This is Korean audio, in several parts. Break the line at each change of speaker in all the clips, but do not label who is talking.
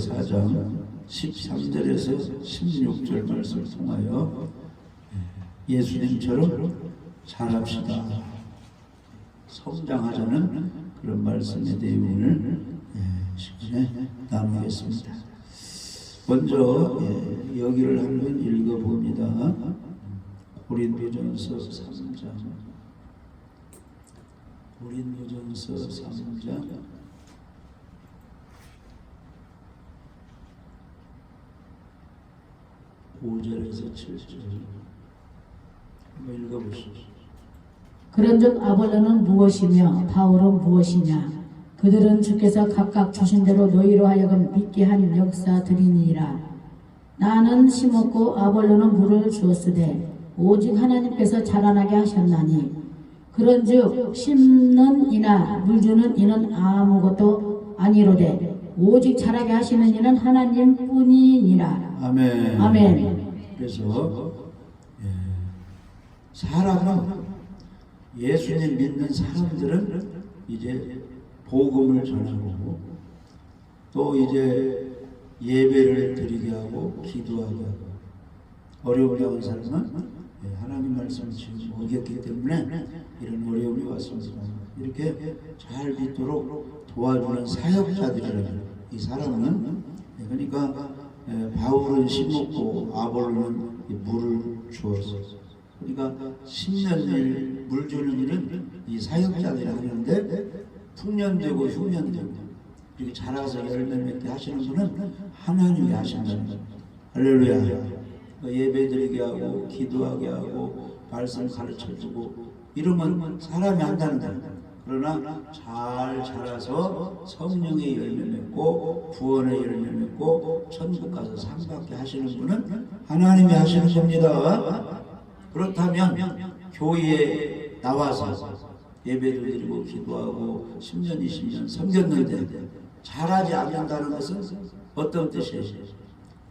4장 13절에서 16절 말씀을 통하여 예수님처럼 자랍시다, 성장하자는 그런 말씀의 내용을 시간에 나누겠습니다. 먼저 여기를 한번 읽어봅니다. 고린도전서 3장, 고린도전서 3장 5절에서 7절 한번 읽어보시죠.
그런즉 아볼로는 무엇이며 바울은 무엇이냐? 그들은 주께서 각각 주신 대로 너희로 하여금 믿게 한 역사들이니라. 나는 심었고 아볼로는 물을 주었으되 오직 하나님께서 자라나게 하셨나니, 그런즉 심는 이나 물 주는 이는 아무것도 아니로되 오직 자라게 하시는 이는 하나님뿐이니라.
아멘.
아멘.
그래서 사람은, 예수님 믿는 사람들은 이제 복음을 전하고 또 이제 예배를 드리게 하고 기도하게 하고, 어려움을 당한 사람은 하나님 말씀을 지금 어겼기 때문에 이런 어려움이 왔습니다. 이렇게 잘 믿도록 도와주는 사역자들이라는 이 사람은, 그러니까 바울은 심었고 아볼로는 물을 주었어. 그러니까 심는 일, 물 주는 일은 이 사역자들이 하는데, 풍년되고 흉년되고 이렇게 자라서 열매 맺게 하시는 분은 하나님이 하신다는 거예요. 할렐루야. 예배드리게 하고 기도하게 하고 말씀 가르쳐주고 이러면 사람이 한다는 거예요. 그러나 잘 자라서 성령의 열매 맺고 구원의 열매 맺고 천국 가서 상 받게 하시는 분은 하나님이 하시는 겁니다. 그렇다면 교회에 나와서 예배를 드리고 기도하고 10년 20년 섬겼는데 잘하지 않는다는 것은 어떤 뜻이에요?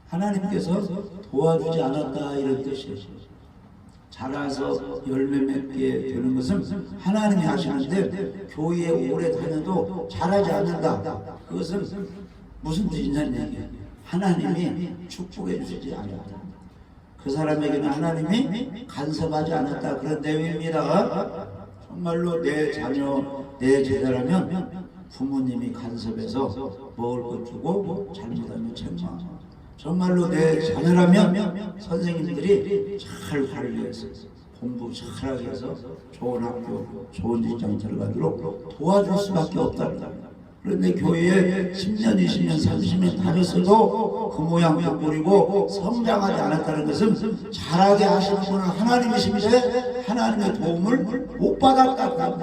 하나님께서 도와주지 않았다, 이런 뜻이에요. 자라서 열매 맺게 되는 것은 하나님이 하시는데, 교회에 오래 다녀도 잘하지 않는다, 그것은 무슨 뜻이냐는 얘기예요. 하나님이 축복해 주시지 않았다, 그 사람에게는 하나님이 간섭하지 않았다, 그런 내용입니다. 정말로 내 자녀, 내 제자라면 부모님이 간섭해서 먹을 것 주고 잘못하면 책망하고, 정말로 내 자녀라면 선생님들이 잘 관리해서 공부 잘하게 해서 좋은 학교, 좋은 직장 들어가도록 도와줄 수밖에 없다. 그런데 교회에 10년, 20년, 30년 다녔어도 그 모양 못 부리고 성장하지 않았다는 것은 잘하게 하시는 분은 하나님이신데 하나님의 도움을 못 받았다.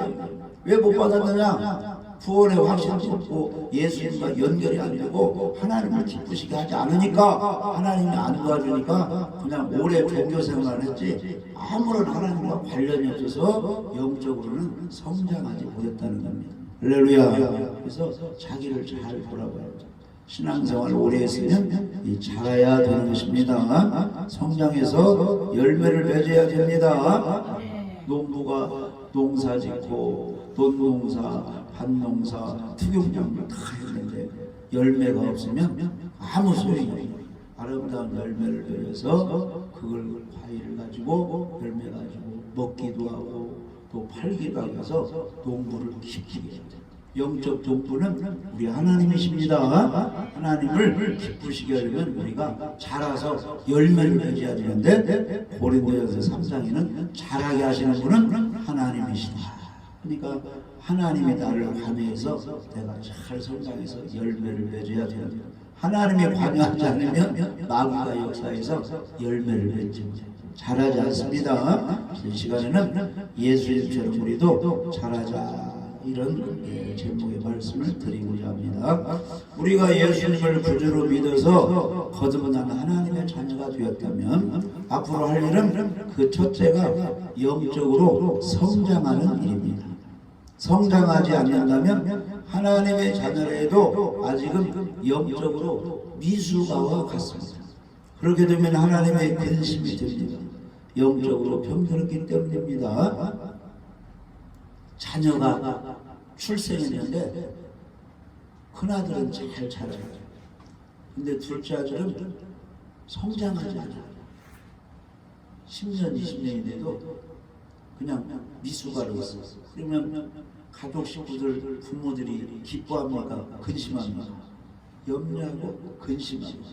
왜 못 받았느냐? 구원의 확신이 없고 예수님과 연결이 안 되고 하나님을 기쁘시게 하지 않으니까, 하나님이 안 도와주니까 그냥 오래 종교 생활을 했지 아무런 하나님과 관련이 없어서 영적으로는 성장하지 못했다는 겁니다. 할렐루야. 그래서 자기를 잘 돌아봐야죠. 신앙생활 오래 했으면 자라야 되는 것입니다. 성장해서 열매를 맺어야 됩니다. 농부가 농사 짓고 돈농사, 밭농사, 투경작물 다 했는데 열매가 없으면 아무 소용이 없어요. 아름다운 열매를 맺어서 그걸 과일을 가지고 열매 가지고 먹기도 하고 또 팔기도 하면서 농부를 기쁘게 해요. 영적 농부는 우리 하나님이십니다. 하나님을 기쁘시게 하려면 우리가 자라서 열매를 맺어야 되는데, 고린도전서 3장에는 자라게 하시는 분은 하나님이시다. 그러니까 하나님이 나를 관여해서 내가 잘 성장해서 열매를 맺어야 되는데, 하나님이 관여하지 않으면 마귀가 역사해서 열매를 맺지 잘하지 않습니다. 이 시간에는 예수님처럼 우리도 잘하자, 이런 제목의 말씀을 드리고자 합니다. 우리가 예수님을 구주로 믿어서 거듭난 하나님의 자녀가 되었다면 앞으로 할 일은 그 첫째가 영적으로 성장하는 일입니다. 성장하지 않는다면 하나님의 자녀라도 아직은 영적으로 미숙아와 같습니다. 그렇게 되면 하나님의 근심이 됩니다. 영적으로 병들었기 때문입니다. 자녀가 출생했는데 큰아들은 잘 자라요. 근데 둘째 아들은 성장하지 않아. 10년, 20년이 돼도 그냥 미숙아로 있어. 그러면 가족 식구들, 부모들이 기뻐합니까? 근심합니까? 염려하고 근심합니다.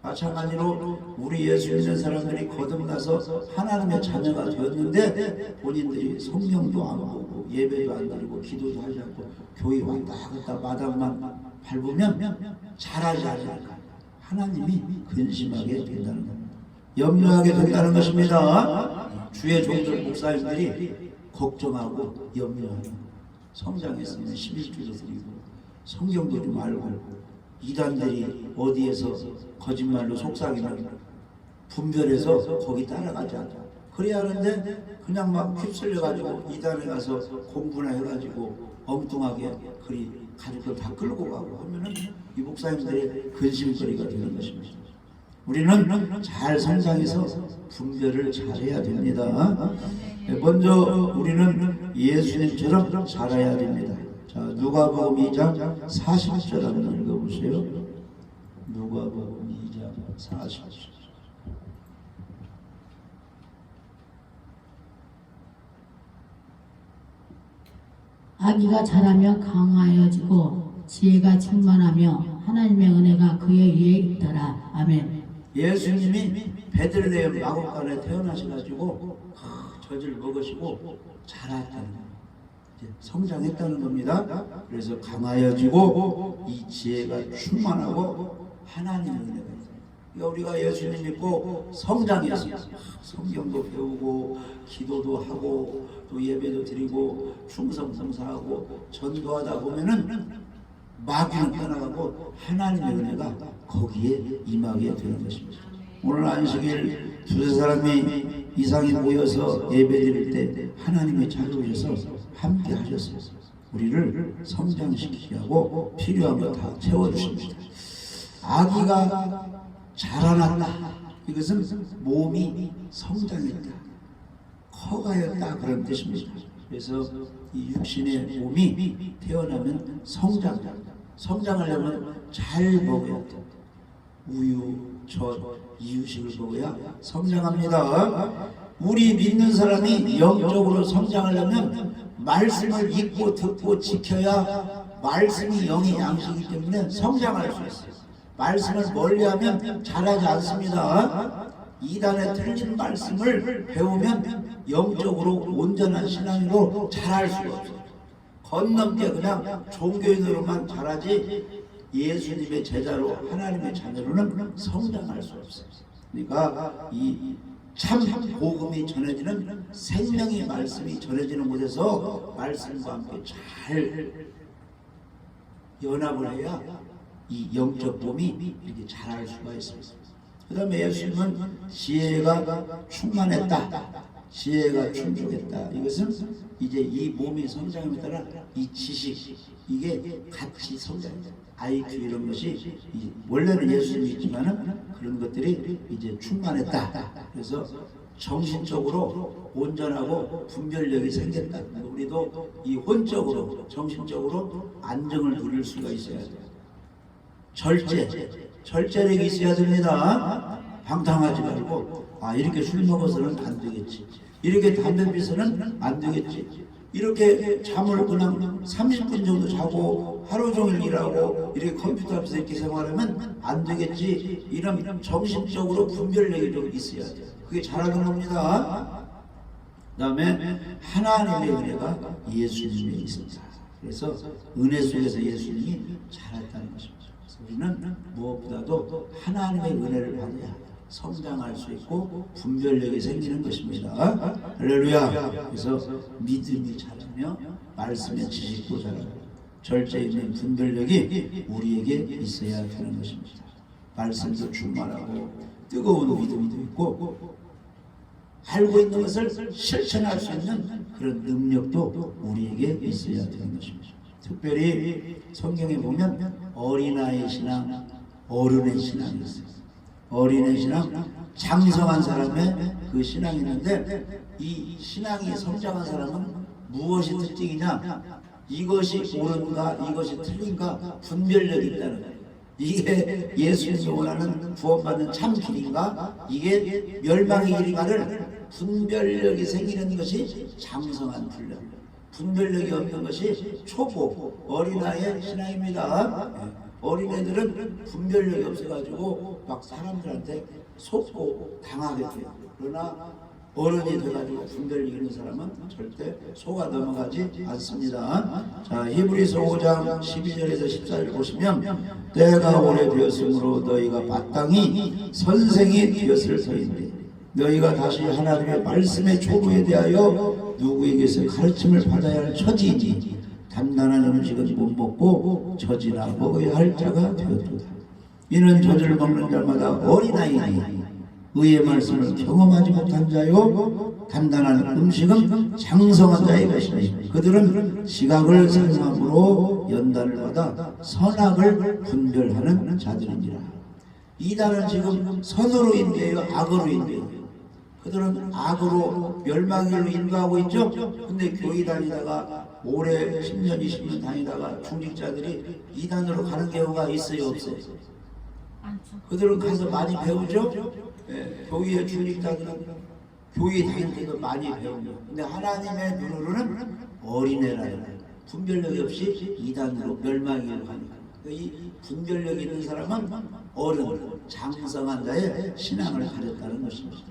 마찬가지로 우리 예수 믿는 사람들이 거듭나서 하나님의 자녀가 되었는데 본인들이 성경도 안 보고 예배도 안 드리고 기도도 하지 않고 교회 왔다 갔다 마당만 밟으면 잘하지 않을까. 하나님이 근심하게 된다는 겁니다. 염려하게 된다는 것입니다. 주의 종들 목사님들이 걱정하고 염려하고 성장했으면 11주도 드리고 성경도 좀 알고 이단들이 어디에서 거짓말로 속삭이면 분별해서 거기 따라가지 않아. 그래야 하는데 그냥 막 휩쓸려가지고 이단에 가서 공부나 해가지고 엉뚱하게 그리 가족들 다 끌고 가고 하면은 이 목사님들의 근심거리가 되는 것입니다. 우리는 잘 성장해서 분별을 잘해야 됩니다. 먼저 우리는 예수님처럼 자라야 됩니다. 자, 누가복음 2장 40절 한번 읽어보세요. 누가복음 2장 40절.
아기가 자라며 강하여지고 지혜가 충만하며 하나님의 은혜가 그의 위에 있더라. 아멘.
예수님이 베들레헴 마곡간에 태어나셔가지고 젖을 먹으시고 자랐다는 거예요. 성장했다는 겁니다. 그래서 강하여지고 이 지혜가 충만하고 하나님의 은혜가 있어요. 그러니까 우리가 예수님 믿고 성장해서 성경도 배우고 기도도 하고 또 예배도 드리고 충성성사하고 전도하다 보면은 마귀는 떠나가고 하나님의 은혜가 거기에 임하게 되는 것입니다. 오늘 안식일 두세 사람이 이상이 모여서 예배 드릴 때 하나님이 찾아오셔서 함께 하셨어요. 우리를 성장시키게 하고 필요한 거 다 채워주십니다. 아기가 자라났다. 이것은 몸이 성장했다. 커가였다. 그런 뜻입니다. 그래서 이 육신의 몸이 태어나면 성장하려면 잘 먹어야 돼. 우유, 젖, 이유식을 먹어야 성장합니다. 우리 믿는 사람이 영적으로 성장하려면 말씀을 읽고 듣고 지켜야 말씀이 영의 양식이기 때문에 성장할 수 있어요. 말씀을 멀리하면 자라지 않습니다. 이단의 틀린 말씀을 배우면 영적으로 온전한 신앙으로 자랄 수가 없어요. 건넘게 그냥 종교인으로만 자라지 예수님의 제자로 하나님의 자녀로는 성장할 수 없어요. 그러니까 이 참 복음이 전해지는 생명의 말씀이 전해지는 곳에서 말씀과 함께 잘 연합을 해야 이 영적 몸이 이렇게 자랄 수가 있습니다. 그 다음에 예수님은 지혜가 충만했다. 지혜가 충족했다. 이것은 이제 이 몸의 성장에 따라 이 지식 이게 같이 성장합니다. IQ 이런 것이 원래는 예수님이 있지만은 그런 것들이 이제 충만했다. 그래서 정신적으로 온전하고 분별력이 생겼다. 우리도 이 혼적으로 정신적으로 안정을 누릴 수가 있어야 돼요. 절제력이 있어야 됩니다. 방탕하지 말고 이렇게 술 먹어서는 안 되겠지. 이렇게 담배 피서는 안 되겠지. 이렇게 잠을 그냥 30분 정도 자고 하루 종일 일하고 이렇게 컴퓨터 앞에서 이렇게 생활하면 안 되겠지. 이런 정신적으로 분별력이 좀 있어야 돼요. 그게 잘하는 겁니다. 그 다음에 하나님의 은혜가 예수님에 있습니다. 그래서 은혜 속에서 예수님이 잘했다는 것입니다. 우리는 무엇보다도 하나님의 은혜를 받아야 성장할 수 있고 분별력이 생기는 것입니다. 할렐루야. 그래서 믿음이 자라며 말씀의 지식도 자라고 절제 있는 분별력이 우리에게 있어야 되는 것입니다. 말씀도 충만하고 뜨거운 믿음도 있고 알고 있는 것을 실천할 수 있는 그런 능력도 우리에게 있어야 되는 것입니다. 특별히 성경에 보면 어린아이 신앙, 어른의 신앙이 있어요. 어린의 신앙, 장성한 사람의 그 신앙이 있는데 이 신앙이 성장한 사람은 무엇이 특징이냐? 이것이 옳은가 이것이 틀린가 분별력이 있다는 거예요. 이게 예수님이 원하는 구원받는 참 길인가? 이게 멸망의 길인가를 분별력이 생기는 것이 장성한 분별. 분별력이 없는 것이 초보 어린아이의 신앙입니다. 어린애들은 분별력이 없어가지고 막 사람들한테 속고 당하게 돼요. 그러나 어른이 돼가지고 분별력 있는 사람은 절대 속아 넘어가지 않습니다. 자, 히브리서 5장 12절에서 14절 보시면 때가 오래되었으므로 너희가 마땅히 선생이 되었을 터인데 너희가 다시 하나님의 말씀의 초보에 대하여 누구에게서 가르침을 받아야 할 처지이니 단단한 음식은 못 먹고 젖이나 먹어야 할 자가 되었도다. 이는 젖을 먹는 자마다 어린아이니 의의 말씀을 경험하지 못한 자요 단단한 음식은 장성한 자의 것이니 그들은 시각을 사용함으로 연단을 받아 선악을 분별하는 자들이니라. 이단은 지금 선으로 인도해요, 악으로 인도해요. 그들은 악으로 멸망으로 인도하고 있죠. 근데 교회 다니다가 오래 10년 20년 다니다가 중직자들이 이단으로 가는 경우가 있어요, 없어요? 그들은 가서 많이 배우죠. 교회의 중직자들은 교회 다닐 때도 많이 배웁니다. 근데 하나님의 눈으로는 어린애라는 분별력이 없이 이단으로 멸망으로 가니까 이 분별력 있는 사람은 어른 장성한 자의 신앙을 가졌다는 것입니다.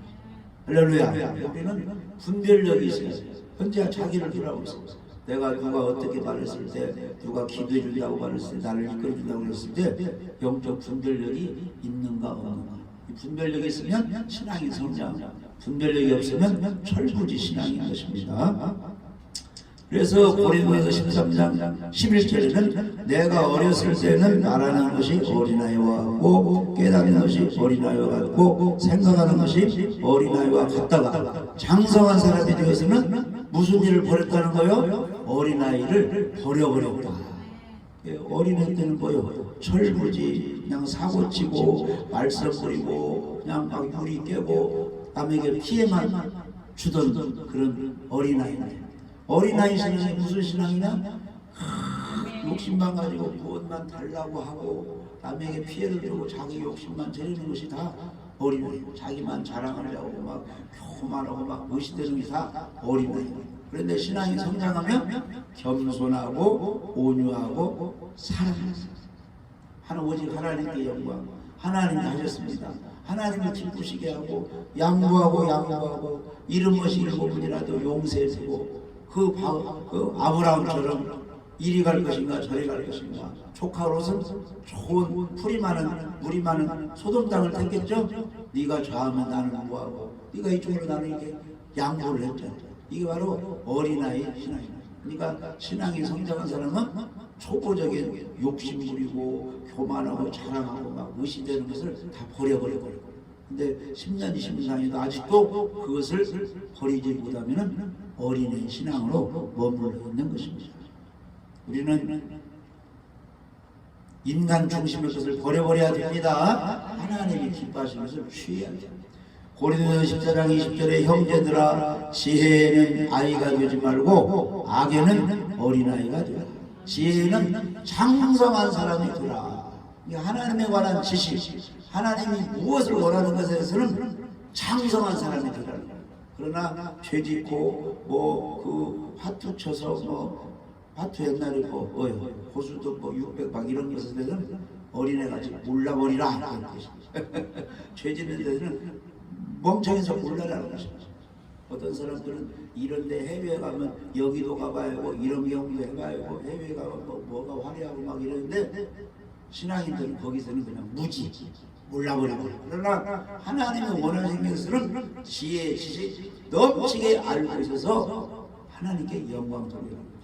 할렐루야. 우리는 분별력이 있어요. 현재 자기를 돌아보고 있어요. 내가 누가 어떻게 말했을 때, 누가 기도해 준다고 말했을 때, 나를 이끌어 준다고 했을 때 영적 분별력이 있는가 없는가. 이 분별력이 있으면 신앙이 성장, 분별력이 없으면 철부지 신앙인 것입니다. 그래서 고린도서 13장 11절에는 내가 어렸을 때는 말하는 것이 어린아이와 같고 깨닫는 것이 어린아이와 같고 생각하는 것이 어린아이와 같다가 장성한 사람이 되어서는 무슨 일을 벌였다는 거요? 어린아이를 버려버렸다. 어린애 때는 뭐요? 철부지 그냥 사고치고 말썽 부리고 그냥 막 유리 깨고 남에게 피해만 주던 그런 어린아이네. 어린아이 신앙이 무슨 신앙이냐? 욕심만 가지고 구원만 달라고 하고 남에게 피해를 주고 자기 욕심만 재리는 것이 다 어린아이. 자기만 자랑하려고 막 교만하고 막 무시되는 것이 다 어린아이. 그런데 신앙이 성장하면 겸손하고 온유하고 사랑하는 오직 하나님께 영광. 하나님이 하셨습니다. 하나님을 기쁘시게 하고 양보하고 이런 것이 일곱분이라도 용서해주고 그 아브라함처럼 이리 갈 것인가 저리 갈 것인가. 조카 롯은 좋은 풀이 많은 물이 많은 소돔 땅을 택했죠. 네가 좌하면 나는 우하고 네가 이쪽으로 나는 이렇게 양보를 했죠. 이게 바로 어린아이 신앙입니다. 그러니까 신앙이 성장한 사람은 초보적인 욕심 부리고 교만하고 자랑하고 막 의심되는 것을 다 버려버리고 근데 10년 20년 다니도 아직도 그것을 버리지 못하면 어린애 신앙으로 머물러 있는 것입니다. 우리는 인간 중심의 것을 버려버려야 됩니다. 하나님이 기뻐하시는 것을 취해야 됩니다. 고린도서 14장 20절에 형제들아 지혜는 아이가 되지 말고 악에는 어린아이가 되라. 지혜는 장성한 사람이 되라. 하나님에 관한 지식, 하나님이 무엇을 원하는 것에 대해서는 장성한 사람이 되라. 그러나 죄짓고 그 화투 쳐서 화투 옛날에 고수도 600막 이런 것에 대해서는 어린애같이 몰라버리라. 죄짓는 데는 멍청해서 몰라라는 것입니다. 어떤 사람들은 이런데 해외에 가면 여기도 가봐야 하고 이런 경우도 해봐야 하고 해외에 가면 뭐가 화려하고 막 이러는데 신앙인들은 거기서는 그냥 무지 몰라버리고 그러나 하나님의 원하시는 것은 지혜 지식 넘치게 알고 있어서 하나님께 영광 돌리는 거죠.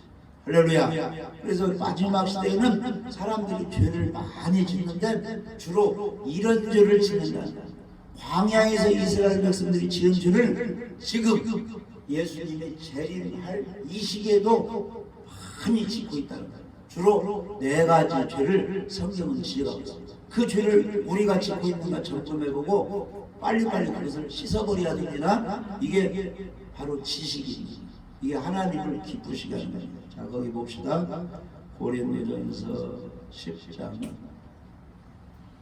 할렐루야. 그래서 마지막 시대에는 사람들이 죄를 많이 짓는데 주로 이런 죄를 짓는다. 광야에서 이스라엘 백성들이 지은 죄를 지금 예수님의 재림할 이 시기에도 많이 짓고 있다는 거예요. 주로 4가지 죄를 성경은 지어가고 있습니다. 그 죄를 우리가 짓고 있는가 점검해보고 빨리빨리 그것을 씻어버려야 됩니다. 이게 바로 지식입니다. 이게 하나님을 기쁘시게 하는 겁니다. 자, 거기 봅시다. 고린도전서 10장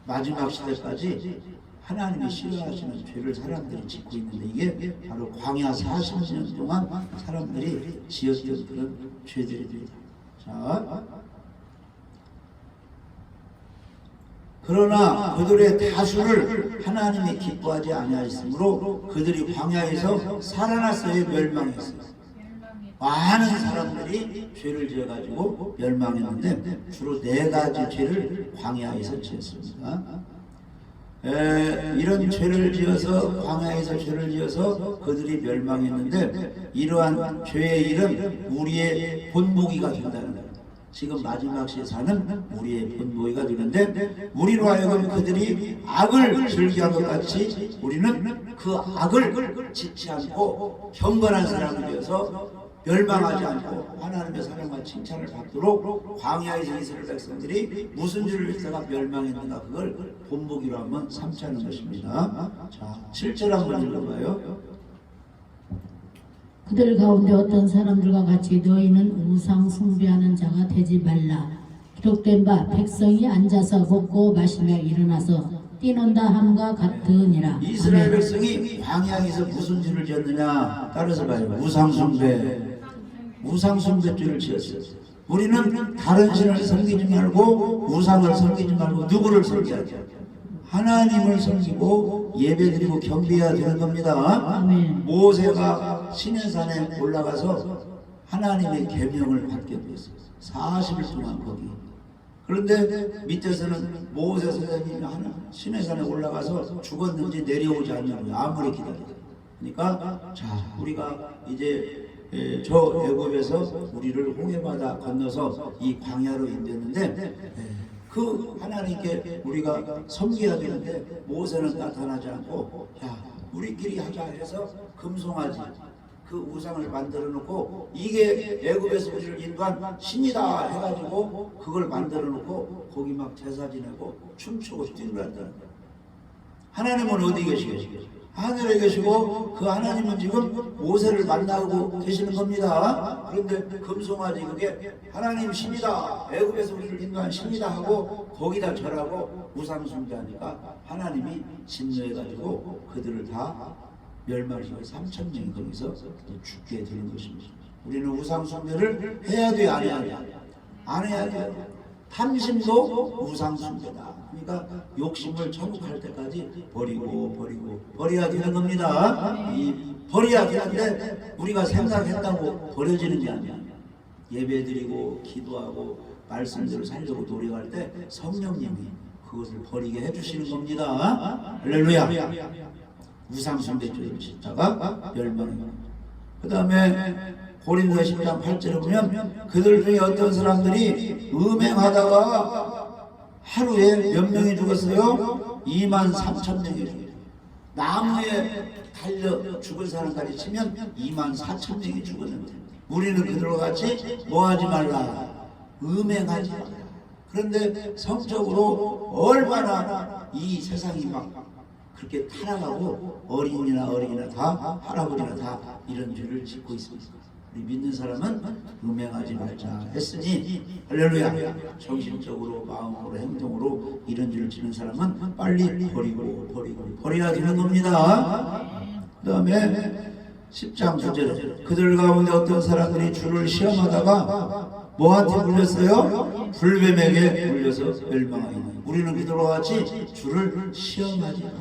마지막 시대까지 하나님이 싫어하시는 죄를 사람들이 짓고 있는데 이게 바로 광야 40년 동안 사람들이 지었던 그런 죄들입니다. 자, 그러나 그들의 다수를 하나님이 기뻐하지 아니하였으므로 그들이 광야에서 살아났어요. 멸망했어요. 많은 사람들이 죄를 지어가지고 멸망했는데 주로 4가지 죄를 광야에서 지었습니다. 이런 죄를 지어서 광야에서 죄를 지어서 그들이 멸망했는데 이러한 죄의 일은 우리의 본보기가 된다는 거예요. 지금 마지막 시사는 우리의 본보기가 되는데 우리로 하여금 그들이 악을 즐겨한 것 같이 우리는 그 악을 짓지 않고 경건한 사람이 되어서 멸망하지 않고 하나님의 사랑과 칭찬을 받도록 광야에서 이스라엘 백성들이 무슨 죄를 했다가 멸망했는가 그걸 본보기로 한번 삼자는 것입니다. 자, 7절 한번 읽어봐요.
그들 가운데 어떤 사람들과 같이 너희는 우상 숭배하는 자가 되지 말라. 기록된 바 백성이 앉아서 먹고 마시며 일어나서 뛰논다 함과 같으니라.
이스라엘 백성이 광야에서 무슨 죄를 지었느냐 따라서 봐요. 우상숭배죄를 지었어요. 우리는 다른 신을 섬기지 말고 우상을 섬기지 말고 누구를 섬겨야 돼요? 하나님을 섬기고 예배드리고 경배해야 되는 겁니다. 모세가 시내산에 올라가서 하나님의 계명을 받게 되었어요. 40일 동안 거기. 그런데 밑에서는 모세 선생님이 시내산에 올라가서 죽었는지 내려오지 않냐고요. 아무리 기다려도. 그러니까 자, 우리가 이제 저 애굽에서 우리를 홍해바다 건너서 이 광야로 인도했는데 그 하나님께 우리가 섬겨야 되는데 모세는 나타나지 않고 야 우리끼리 하자 해서 금송아지 그 우상을 만들어 놓고 이게 애굽에서 우리를 인도한 신이다 해가지고 그걸 만들어 놓고 거기 막 제사 지내고 춤추고 뛰는다는 거예요. 하나님은 어디 계시겠어요? 하늘에 계시고 그 하나님은 지금 모세를 만나고 계시는 겁니다. 그런데 금송아지 그게 하나님 신이다, 애굽에서 우리를 인도한 신이다 하고 거기다 절하고 우상 숭배하니까 하나님이 진노해가지고 그들을 다 멸망시키고 3,000명이 거기서 죽게 되는 것입니다. 우리는 우상 숭배를 해야 돼요, 안 해야 돼요? 안 해야 돼요. 탐심도 우상 숭배다. 그러니까 욕심을 천국할 때까지 버려야 되는 겁니다. 이 버려야 되는데 우리가 생각했다고 버려지는 게 아니야. 예배드리고 기도하고 말씀대로 살려고 노력할 때 성령님이 그것을 버리게 해주시는 겁니다. 할렐루야. 우상 숭배죄를 짓다가 멸망입니다. 그 다음에 고린도 10장 8절에 보면 그들 중에 어떤 사람들이 음행하다가 하루에 몇 명이 죽었어요? 23,000명이 죽었어요. 나무에 달려 죽은 사람까지 치면 24,000명이 죽었는데 우리는 그들과 같이 뭐하지 말라? 음행하지 말라. 그런데 성적으로 얼마나 이 세상이 막 그렇게 타락하고 어린이나 다 할아버지나 다 이런 죄를 짓고 있습니다. 우리 믿는 사람은 음행하지 말자 했으니 할렐루야. 정신적으로 마음으로 행동으로 이런 죄를 지는 사람은 빨리 버려야 되는 겁니다. 그 다음에 10장 9절 그들 가운데 어떤 사람들이 주를 시험하다가 뭐한테 물렸어요? 불뱀에게 물려서 멸망하니 우리는 그들과 같이 주를 시험하지 말라.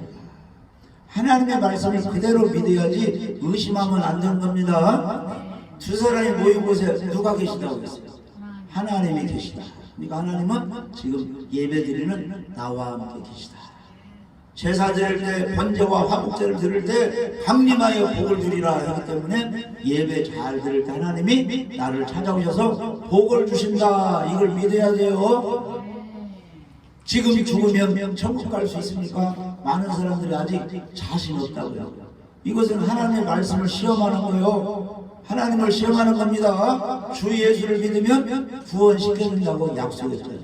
하나님의 말씀을 그대로 믿어야지 의심하면 안 되는 겁니다. 두 사람이 모인 곳에 누가 계시다고 했어요? 하나님이 계시다. 그러니까 하나님은 지금 예배드리는 나와 함께 계시다. 제사 드릴 때 번제와 화목제를 드릴 때 강림하여 복을 주리라 하기 때문에 예배 잘 드릴 때 하나님이 나를 찾아오셔서 복을 주신다. 이걸 믿어야 돼요. 지금 죽으면 천국 갈 수 있습니까? 많은 사람들이 아직 자신 없다고요. 이것은 하나님의 말씀을 시험하는 거예요. 하나님을 시험하는 겁니다. 주 예수를 믿으면 구원시켜준다고 약속했잖아요.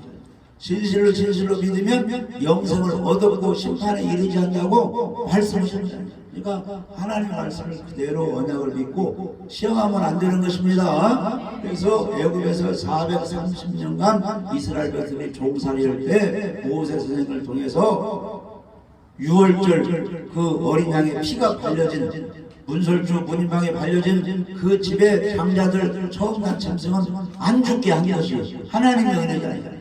진실로 믿으면 영생을 얻었고 심판에 이르지 않는다고 말씀하셨잖아요. 그러니까 하나님 말씀을 그대로 언약을 믿고 시험하면 안 되는 것입니다. 그래서 애굽에서 430년간 이스라엘 백성이 종살이할 때 모세 선생을 통해서 유월절 그 어린 양의 피가 발려진 문설주 문인방에 발려진 그 집의 장자들 처음 난 짐승은 안 죽게 한 것이 하나님의 은혜잖아요.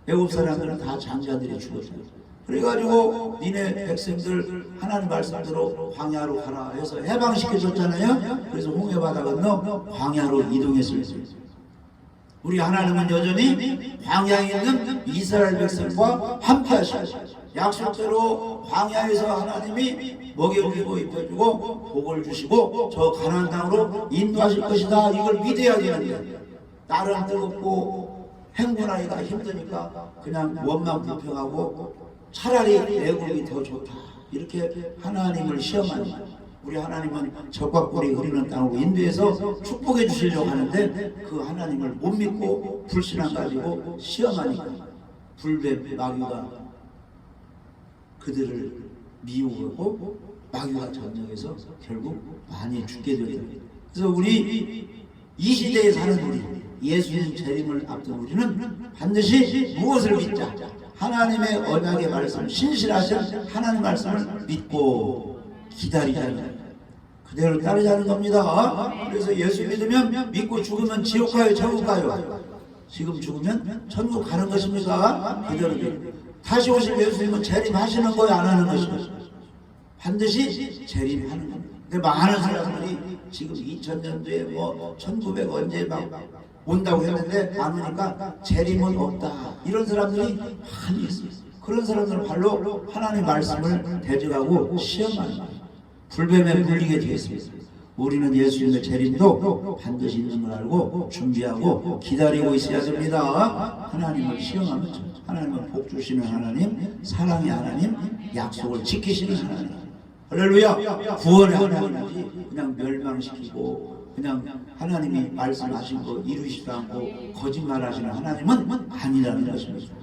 애굽 사람들은 다 장자들이 죽었어요. 그래가지고 니네 백성들 하나님 말씀대로 광야로 가라 해서 해방시켜줬잖아요. 그래서 홍해바다 건너 광야로 이동했어요. 우리 하나님은 여전히 광야에 있는 이스라엘 백성과 함께 하시고 약속대로 광야에서 하나님이 먹여주고 입혀주고 복을 주시고 저 가나안 땅으로 인도하실 것이다. 이걸 믿어야 되는데 나름 뜨겁고 행군하기가 힘드니까 그냥 원망 불평하고 차라리 애국이 더 좋다. 이렇게 하나님을 시험하니 우리 하나님은 적과 꿀이 흐르는 땅으로 인도해서 축복해 주시려고 하는데 그 하나님을 못 믿고 불신앙 가지고 시험하니까 불뱀 마귀가 그들을 미우고 마귀가 전쟁해서 결국 많이 죽게 되더라고요. 그래서 우리 이 시대에 사는 우리 예수님 재림을 앞둔 우리는 반드시 무엇을 믿자? 하나님의 언약의 말씀, 신실하신 하나님 말씀을 믿고 기다리자는 그대로 따르자는 겁니다. 그래서 예수 믿으면 믿고 죽으면 지옥 가요, 천국 가요? 지금 죽으면 천국 가는 것입니까? 그대로 다시 오실 예수님은 재림하시는 거예요, 안 하는 것입니까? 반드시 재림하는 겁니다. 근데 많은 사람들이 지금 2000년도에 뭐 1900 언제 막 온다고 했는데 안 오니까 재림은 없다. 이런 사람들이 많이 있어요. 그런 사람들은 발로 하나님의 말씀을 대적하고 시험하는 거예요. 불뱀에 물리게 되어 있습니다. 우리는 예수님의 재림도 반드시 있는 걸 알고 준비하고 기다리고 있어야 됩니다. 하나님을 시험하면 하나님은 복 주시는 하나님, 사랑의 하나님, 약속을 지키시는 하나님. 할렐루야! 구원의 하나님이지 그냥 멸망시키고 그냥 하나님이 말씀하신 거 이루시지도 않고 거짓말하시는 하나님은 아니라는 것입니다.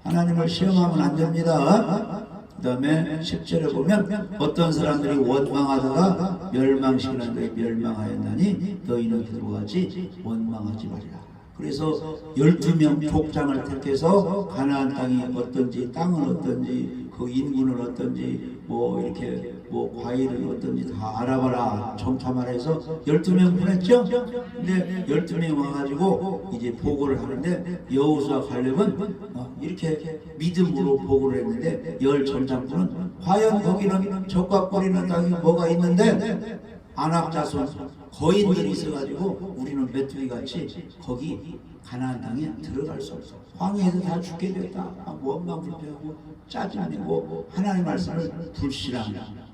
하나님을 시험하면 안 됩니다. 그 다음에 10절에 보면 어떤 사람들이 원망하다가 멸망시키는 것에 멸망하였나니 너희는 그들과 같이 원망하지 말라. 그래서 12명 족장을 택해서 가나안 땅이 어떤지 땅은 어떤지 그 인구는 어떤지 뭐 이렇게 뭐 과일은 어떤지 다 알아봐라 정탐하라 서 12명 보냈죠. 근데 12명 와가지고 이제 보고를 하는데 여호수아 갈렙은 이렇게 믿음으로 보고를 했는데 열 전장군은 과연 거기는 적과 뿌리는 땅이 뭐가 있는데 아낙 자손 거인들이 있어가지고 우리는 메뚜기같이 거기 가나안 땅에 들어갈 수 없어. 광야에서 다 죽게 됐다. 원망 불평하고 짜증내고 하나님 말씀을 불신하고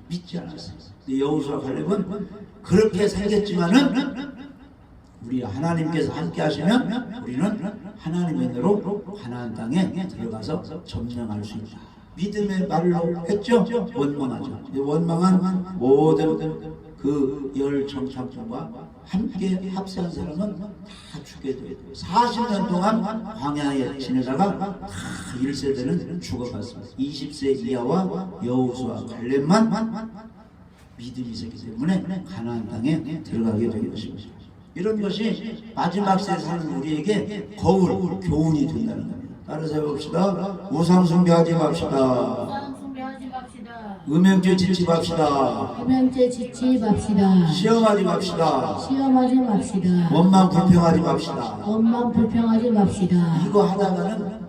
믿지 않았어요. 여호수아 갈렙은 그렇게 생겼지만은 우리 하나님께서 함께 하시면 우리는 하나님의 은혜로 가나안 땅에 들어가서 점령할 수 있다. 믿음의 말로 했죠. 원망하죠. 원망한 모든 그 열 정탐꾼과 함께 합세한 사람은 다 죽게 돼요. 40년 동안 광야에 지내다가 다 1세대는 죽어갔습니다. 20세 이하와 여호수아 갈렙만 믿음이 있었기 때문에 가나안 땅에 들어가게 된 것입니다. 이런 것이 마지막 세에 사는 우리에게 거울, 교훈이 된다는 겁니다. 따라서 해봅시다. 우상 숭배하지 맙시다. 음행죄 짓지 맙시다.
음행죄 짓지 맙시다.
시험하지 맙시다.
시험하지 맙시다.
원망 불평하지 맙시다.
원망 불평하지 맙시다.
이거 하다가는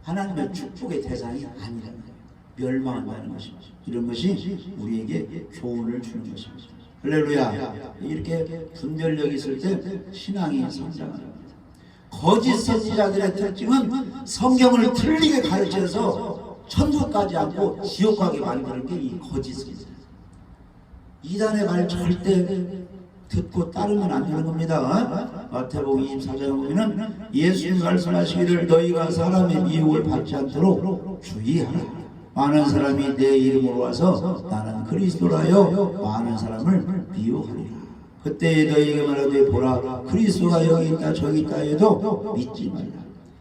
하나님의 축복의 대상이 아니라는 거예요. 멸망한다는 것입니다. 이런 것이 우리에게 교훈을 주는 것입니다. 할렐루야. 이렇게 분별력이 있을 때 신앙이 성장합니다. 거짓 선지자들의 특징은 성경을 틀리게 가르쳐서 천국까지 않고 지옥 가게 만드는 게 이 거짓 선지자. 이단의 말 절대 듣고 따르면 안 되는 겁니다. 마태복음 24장에 보면은 예수님 말씀하시기를 너희가 사람의 미혹을 받지 않도록 주의하라. 많은 사람이 내 이름으로 와서 나는 그리스도라여 많은 사람을 미혹하리라. 그때 너희에게 말하되 보라 그리스도가 여기 있다 저기 있다 해도 믿지 말라.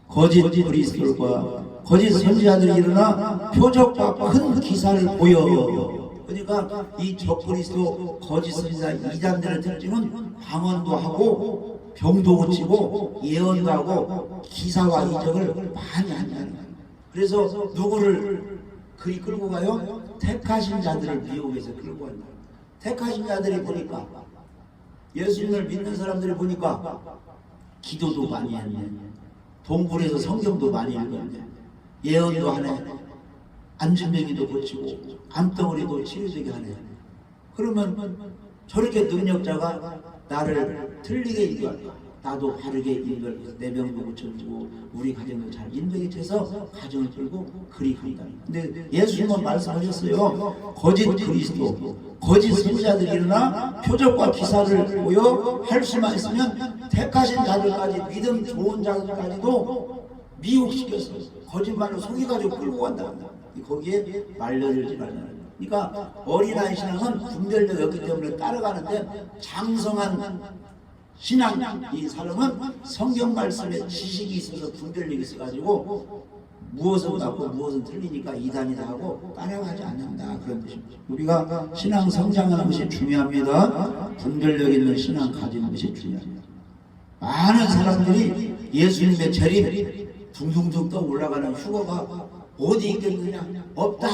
거짓 그리스도과 거짓 선지자들이 일어나 표적과 큰 기사를 보여. 그러니까 이 적그리스도 거짓 선지자 이단들의 특징은 방언도 하고 병도 고치고 예언도 하고 기사와 이적을 많이 한다는 거예요. 그래서 누구를 그리 끌고 가요? 택하신 자들을 미혹해서 끌고 간다. 택하신 자들이 보니까 예수님을 믿는 사람들이 보니까 기도도 많이 했네, 동굴에서 성경도 많이 읽었네, 예언도 하네, 안진뱅이도 고치고 암덩어리도 치료되게 하네. 그러면 저렇게 능력자가 나를 틀리게 인도할까? 나도 바르게 인도할, 내 병도 고쳐주고 우리 가정도 잘 인도해 줘서 가정을 끌고 그리 간다. 근데 예수님은 말씀하셨어요. 거짓 그리스도, 거짓 선지자들이 일어나 표적과 기사를 보여 할 수만 있으면 택하신 자들까지, 믿음 좋은 자들까지도 미혹시켜서 거짓말로 속여가지고 끌고 간다. 거기에 말려들지 말라는. 그러니까 어린아이 신앙은 분별력이 없기 때문에 따라가는데, 장성한 신앙, 이 사람은 성경 말씀에 지식이 있어서 분별력이 있어가지고 무엇은 맞고 무엇은 틀리니까 이단이다 하고 따라가지 않는다, 그런 뜻입니다. 우리가 신앙 성장하는 것이 중요합니다. 분별력 있는 신앙 가지는 것이 중요합니다. 많은 사람들이 예수님의 재림 둥둥둥 떠 올라가는 휴거가 어디 있겠느냐, 없다,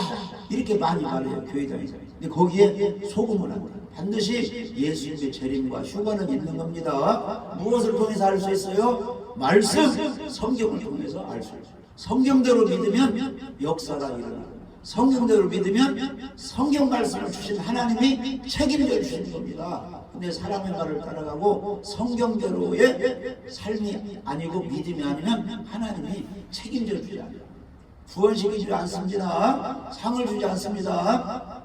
이렇게 많이 말해요, 교회 다니서. 근데 거기에 속으면 안 돼요. 반드시 예수님의 재림과 휴거는 있는 겁니다. 무엇을 통해서 알 수 있어요? 말씀, 성경을 통해서 알 수 있어요. 성경대로 믿으면 역사가 일어나고, 성경대로 믿으면 성경 말씀을 주신 하나님이 책임져 주시는 겁니다. 근데 사람의 말을 따라가고 성경대로의 삶이 아니고 믿음이 아니면 하나님이 책임져 주지 않아요. 구원시키지 않습니다. 상을 주지 않습니다.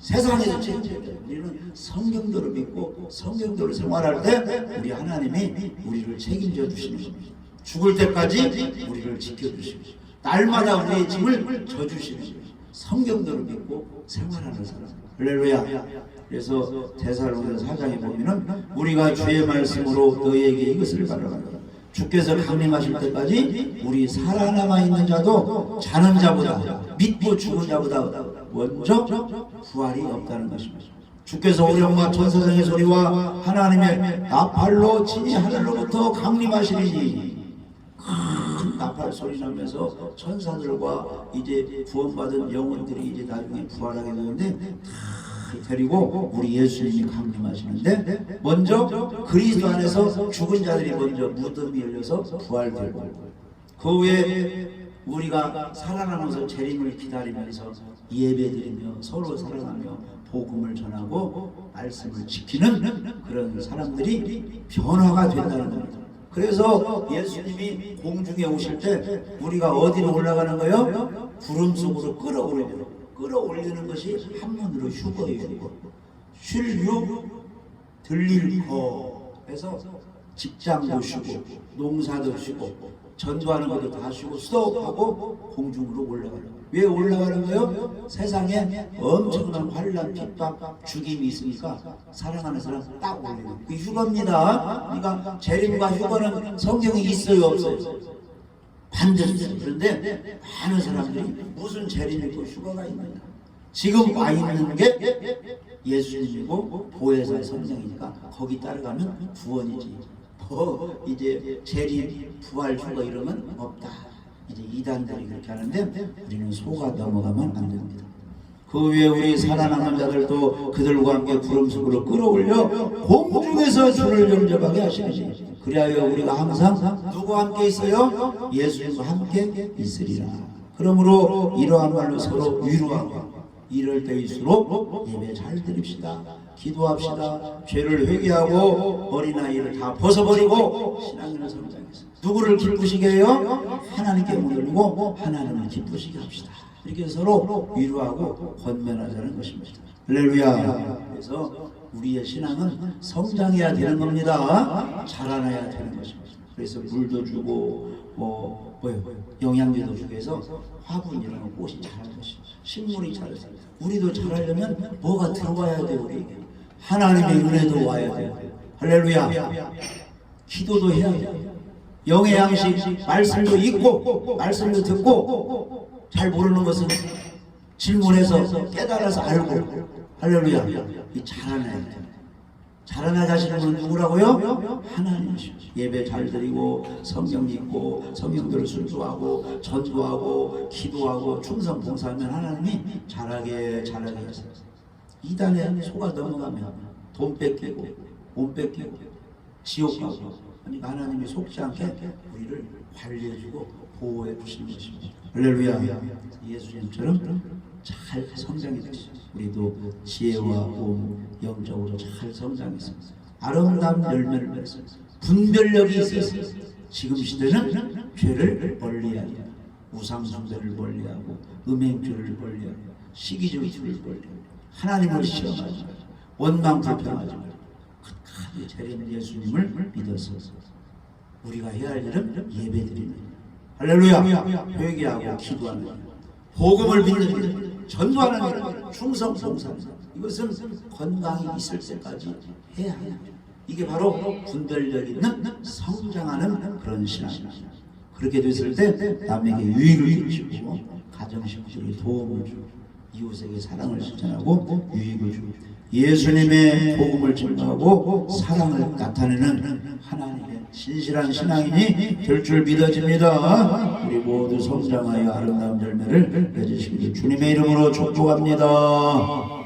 세상에서 책임져요. 우리는 성경대로 믿고 성경대로 생활할 때 우리 하나님이 우리를 책임져 주시는 겁니다. 죽을 때까지 우리를 지켜주시고 날마다 우리의 짐을 져주시는 겁니다. 성경대로 믿고 생활하는 사람. 할렐루야. 그래서 데살로니가 4장에 보면은 우리가 주의 말씀으로 너희에게 이것을 말하노라. 주께서 강림하실 때까지 우리 살아남아 있는 자도 자는 자보다, 믿고 죽은 자보다 먼저 부활이 없다는 것입니다. 주께서 오령과 천사장의 소리와 하나님의 나팔로 친히 하늘로부터 강림하시리니, 큰 나팔 소리 나면서 천사들과 이제 구원받은 영혼들이 이제 나중에 부활하게 되는데 데리고 우리 예수님이 강림하시는데, 먼저 그리스도 안에서 죽은 자들이 먼저 무덤이 열려서 부활되고, 그 후에 우리가 살아남아서 재림을 기다리면서 예배드리며 서로 사랑하며 복음을 전하고 말씀을 지키는 그런 사람들이 변화가 된다는 겁니다. 그래서 예수님이 공중에 오실 때 우리가 어디로 올라가는 거예요? 구름 속으로 끌어올리는 것이 한문으로 휴거예요. 쉴 유, 들릴 거. 그래서 직장도 쉬고 농사도 쉬고 전도하는 것도 다 쉬고 스톱하고 공중으로 올라가는 거예요. 왜 올라가는 거예요? 세상에 엄청난 환란, 핍박, 죽임이 있으니까 사랑하는 사람 딱 올리는 거예요. 그 휴거입니다. 그러니까 재림과 휴거는 성경에 있어요, 없어요? 반드시 있어요. 그런데 많은 사람들이 무슨 재림이 있고 휴거가 있느냐, 지금 와 있는 게 예수님이고 보혜사의 성령이니까 거기 따라가면 구원이지, 이제 재림, 부활, 휴거 이러면 없다. 이제 이단들이 그렇게 하는데 우리는 속아 넘어가면 안 됩니다. 그 후에 우리 살아남은 자들도 그들과 함께 구름 속으로 끌어올려 공중에서 주를 영접하게 하시니, 그리하여 우리가 항상 누구와 함께 있어요? 예수님과 함께 있으리라. 그러므로 이러한 말로 서로 위로하고 이럴 때일수록 예배 잘 드립시다. 기도합시다. 죄를 회개하고 어린아이를 다 벗어버리고 신앙인을 성장해서 누구를 기쁘시게 해요? 하나님께 물들고 하나님을 기쁘시게 합시다. 이렇게 서로 위로하고 권면하자는 것입니다. 할렐루야. 그래서 우리의 신앙은 성장해야 되는 겁니다. 자라나야 되는 것입니다. 그래서 물도 주고 영양제도 주고 해서 화분이라는 꽃이 자랄 것입니다. 식물이 자라서 우리도 자라려면 뭐가 들어와야 돼요? 우리에게 하나님의 은혜도 와야 돼요. 할렐루야. 기도도 해야 돼요. 영의 양식, 말씀도 읽고 말씀도 듣고. 잘 모르는 것은 질문해서 깨달아서 알고 할렐루야 이 자라나야 돼. 자라나가시는 분은 누구라고요? 하나님이시죠. 예배 잘 드리고 성경 읽고 성경대로 순수하고 전도하고 기도하고 충성 봉사하면 하나님이 잘하게 하세요. 이단에 속아 넘어가면 돈 뺏기고 몸 뺏기고 지옥 가고 그러니까 하나님이 속지 않게 우리를 관리해주고 보호해 주시는 것입니다. 할렐루야. 예수님처럼 잘 성장해 주시죠. 우리도 지혜와 온 영적으로 잘 성장해서 아름다운 열매를 맺어서 분별력이 있어서 지금 시대는 죄를 멀리하고 우상숭배를 멀리하고 음행죄를 멀리하고 시기질투를 멀리하고 하나님을 시험하지 말고 원망 불평하지 말고 끝까지 재림 예수님을 믿어서 우리가 해야 할 일은 예배드리는 할렐루야 회개하고 기도하는 일, 복음을 믿는 일, 전도하는 일, 충성 봉사하는 일. 이것은 건강이 있을 때까지 해야 해요. 이게 바로 분별력 있는 성장하는 그런 신앙입니다. 그렇게 됐을 때 남에게 유익을 주고 가정식구에 도움을 주고 이웃에게 사랑을 실천하고 유익을 주고 예수님의 복음을 증거하고 사랑을 나타내는 하나님의 신실한 신앙인이 될 줄 믿어집니다. 우리 모두 성장하여 아름다운 열매를 맺으시기를 주님의 이름으로 축복합니다.